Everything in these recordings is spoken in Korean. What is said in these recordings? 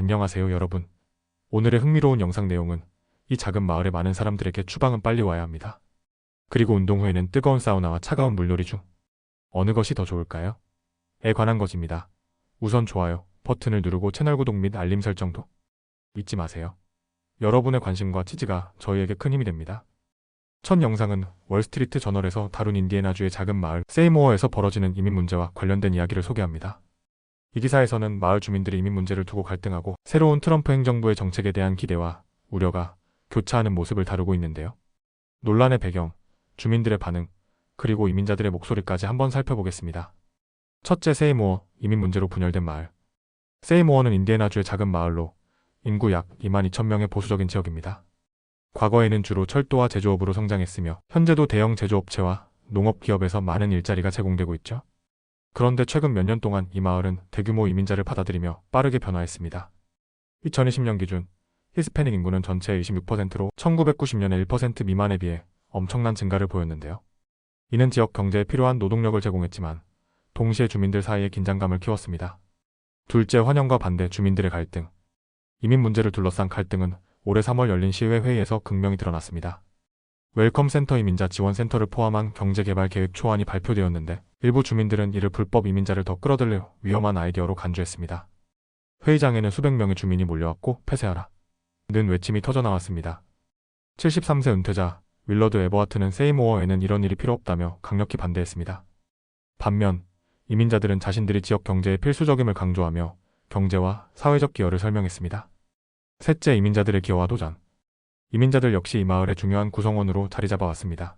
안녕하세요 여러분. 오늘의 흥미로운 영상 내용은 이 작은 마을의 많은 사람들에게 추방은 빨리 와야 합니다. 그리고 운동 후에는 뜨거운 사우나와 차가운 물놀이 중 어느 것이 더 좋을까요? 에 관한 것입니다. 우선 좋아요 버튼을 누르고 채널 구독 및 알림 설정도 잊지 마세요. 여러분의 관심과 지지가 저희에게 큰 힘이 됩니다. 첫 영상은 월스트리트 저널에서 다룬 인디애나주의 작은 마을 세이모어에서 벌어지는 이민 문제와 관련된 이야기를 소개합니다. 이 기사에서는 마을 주민들이 이민 문제를 두고 갈등하고 새로운 트럼프 행정부의 정책에 대한 기대와 우려가 교차하는 모습을 다루고 있는데요. 논란의 배경, 주민들의 반응, 그리고 이민자들의 목소리까지 한번 살펴보겠습니다. 첫째, 세이모어, 이민 문제로 분열된 마을. 세이모어는 인디애나주의 작은 마을로 인구 약 22,000명의 보수적인 지역입니다. 과거에는 주로 철도와 제조업으로 성장했으며 현재도 대형 제조업체와 농업기업에서 많은 일자리가 제공되고 있죠. 그런데 최근 몇 년 동안 이 마을은 대규모 이민자를 받아들이며 빠르게 변화했습니다. 2020년 기준 히스패닉 인구는 전체의 26%로 1990년의 1% 미만에 비해 엄청난 증가를 보였는데요. 이는 지역 경제에 필요한 노동력을 제공했지만 동시에 주민들 사이에 긴장감을 키웠습니다. 둘째, 환영과 반대, 주민들의 갈등. 이민 문제를 둘러싼 갈등은 올해 3월 열린 시의회 회의에서 극명히 드러났습니다. 웰컴 센터 이민자 지원 센터를 포함한 경제개발 계획 초안이 발표되었는데 일부 주민들은 이를 불법 이민자를 더 끌어들일 위험한 아이디어로 간주했습니다. 회의장에는 수백 명의 주민이 몰려왔고 폐쇄하라 는 외침이 터져나왔습니다. 73세 은퇴자 윌러드 에버하트는 세이모어에는 이런 일이 필요 없다며 강력히 반대했습니다. 반면 이민자들은 자신들이 지역 경제의 필수적임을 강조하며 경제와 사회적 기여를 설명했습니다. 셋째, 이민자들의 기여와 도전. 이민자들 역시 이 마을의 중요한 구성원으로 자리 잡아왔습니다.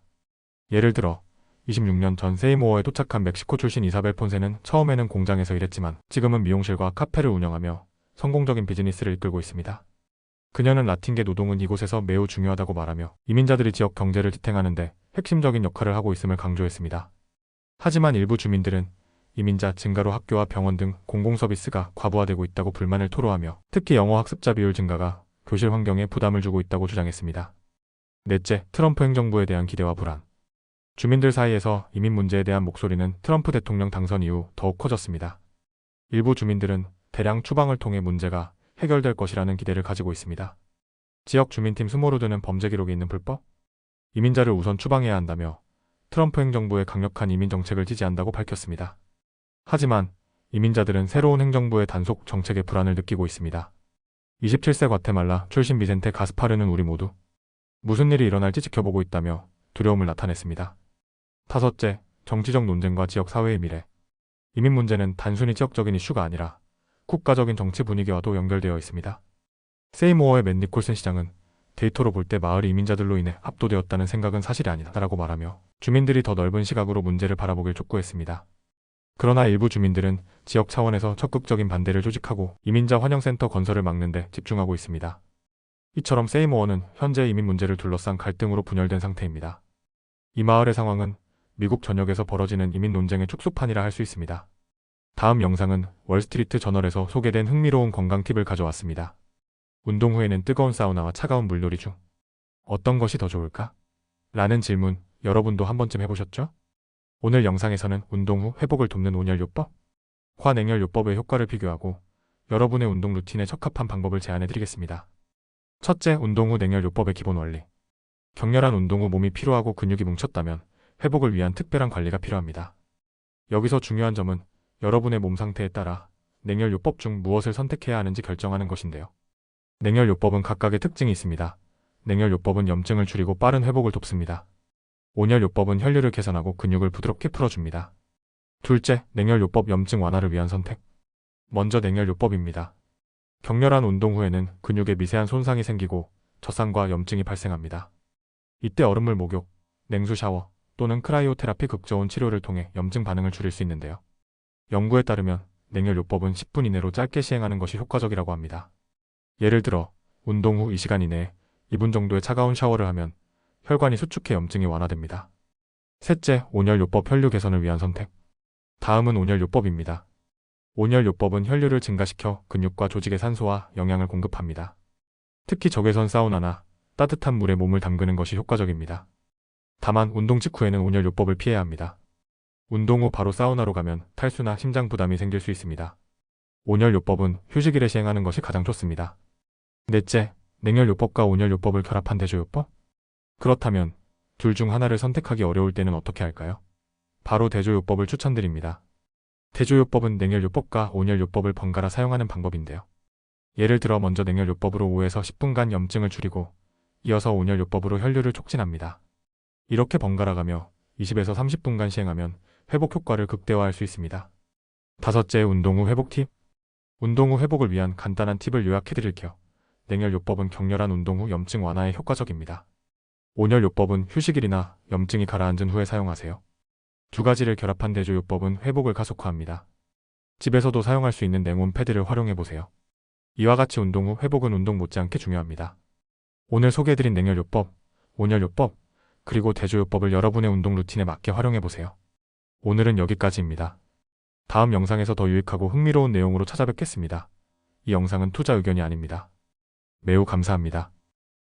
예를 들어 26년 전 세이모어에 도착한 멕시코 출신 이사벨 폰세는 처음에는 공장에서 일했지만 지금은 미용실과 카페를 운영하며 성공적인 비즈니스를 이끌고 있습니다. 그녀는 라틴계 노동은 이곳에서 매우 중요하다고 말하며 이민자들이 지역 경제를 지탱하는 데 핵심적인 역할을 하고 있음을 강조했습니다. 하지만 일부 주민들은 이민자 증가로 학교와 병원 등 공공서비스가 과부하되고 있다고 불만을 토로하며 특히 영어 학습자 비율 증가가 교실 환경에 부담을 주고 있다고 주장했습니다. 넷째, 트럼프 행정부에 대한 기대와 불안. 주민들 사이에서 이민 문제에 대한 목소리는 트럼프 대통령 당선 이후 더욱 커졌습니다. 일부 주민들은 대량 추방을 통해 문제가 해결될 것이라는 기대를 가지고 있습니다. 지역 주민팀 스모루드는 범죄 기록이 있는 불법 이민자를 우선 추방해야 한다며 트럼프 행정부의 강력한 이민 정책을 지지한다고 밝혔습니다. 하지만 이민자들은 새로운 행정부의 단속 정책에 불안을 느끼고 있습니다. 27세 과테말라 출신 비센테 가스파르는 우리 모두 무슨 일이 일어날지 지켜보고 있다며 두려움을 나타냈습니다. 다섯째, 정치적 논쟁과 지역 사회의 미래. 이민 문제는 단순히 지역적인 이슈가 아니라 국가적인 정치 분위기와도 연결되어 있습니다. 세이모어의 맨 니콜슨 시장은 데이터로 볼 때 마을이 이민자들로 인해 압도되었다는 생각은 사실이 아니다라고 말하며 주민들이 더 넓은 시각으로 문제를 바라보길 촉구했습니다. 그러나 일부 주민들은 지역 차원에서 적극적인 반대를 조직하고 이민자 환영센터 건설을 막는 데 집중하고 있습니다. 이처럼 세이모어는 현재 이민 문제를 둘러싼 갈등으로 분열된 상태입니다. 이 마을의 상황은 미국 전역에서 벌어지는 이민 논쟁의 축소판이라 할 수 있습니다. 다음 영상은 월스트리트 저널에서 소개된 흥미로운 건강 팁을 가져왔습니다. 운동 후에는 뜨거운 사우나와 차가운 물놀이 중 어떤 것이 더 좋을까? 라는 질문 여러분도 한 번쯤 해보셨죠? 오늘 영상에서는 운동 후 회복을 돕는 온열요법, 환행열요법의 효과를 비교하고 여러분의 운동 루틴에 적합한 방법을 제안해드리겠습니다. 첫째, 운동 후 냉열요법의 기본 원리. 격렬한 운동 후 몸이 피로하고 근육이 뭉쳤다면 회복을 위한 특별한 관리가 필요합니다. 여기서 중요한 점은 여러분의 몸 상태에 따라 냉열요법 중 무엇을 선택해야 하는지 결정하는 것인데요. 냉열요법은 각각의 특징이 있습니다. 냉열요법은 염증을 줄이고 빠른 회복을 돕습니다. 온열요법은 혈류를 개선하고 근육을 부드럽게 풀어줍니다. 둘째, 냉열요법 염증 완화를 위한 선택. 먼저 냉열요법입니다. 격렬한 운동 후에는 근육에 미세한 손상이 생기고 젖산과 염증이 발생합니다. 이때 얼음물 목욕, 냉수 샤워 또는 크라이오테라피 극저온 치료를 통해 염증 반응을 줄일 수 있는데요. 연구에 따르면 냉열요법은 10분 이내로 짧게 시행하는 것이 효과적이라고 합니다. 예를 들어 운동 후 2시간 이내에 2분 정도의 차가운 샤워를 하면 혈관이 수축해 염증이 완화됩니다. 셋째, 온열요법 혈류 개선을 위한 선택. 다음은 온열요법입니다. 온열요법은 혈류를 증가시켜 근육과 조직에 산소와 영양을 공급합니다. 특히 적외선 사우나나 따뜻한 물에 몸을 담그는 것이 효과적입니다. 다만 운동 직후에는 온열요법을 피해야 합니다. 운동 후 바로 사우나로 가면 탈수나 심장 부담이 생길 수 있습니다. 온열요법은 휴식일에 시행하는 것이 가장 좋습니다. 넷째, 냉열요법과 온열요법을 결합한 대조요법? 그렇다면 둘 중 하나를 선택하기 어려울 때는 어떻게 할까요? 바로 대조요법을 추천드립니다. 대조요법은 냉열요법과 온열요법을 번갈아 사용하는 방법인데요. 예를 들어 먼저 냉열요법으로 5에서 10분간 염증을 줄이고 이어서 온열요법으로 혈류를 촉진합니다. 이렇게 번갈아 가며 20에서 30분간 시행하면 회복 효과를 극대화할 수 있습니다. 다섯째, 운동 후 회복 팁. 운동 후 회복을 위한 간단한 팁을 요약해드릴게요. 냉열요법은 격렬한 운동 후 염증 완화에 효과적입니다. 온열요법은 휴식일이나 염증이 가라앉은 후에 사용하세요. 두 가지를 결합한 대조요법은 회복을 가속화합니다. 집에서도 사용할 수 있는 냉온 패드를 활용해보세요. 이와 같이 운동 후 회복은 운동 못지않게 중요합니다. 오늘 소개해드린 냉열요법, 온열요법, 그리고 대조요법을 여러분의 운동 루틴에 맞게 활용해보세요. 오늘은 여기까지입니다. 다음 영상에서 더 유익하고 흥미로운 내용으로 찾아뵙겠습니다. 이 영상은 투자 의견이 아닙니다. 매우 감사합니다.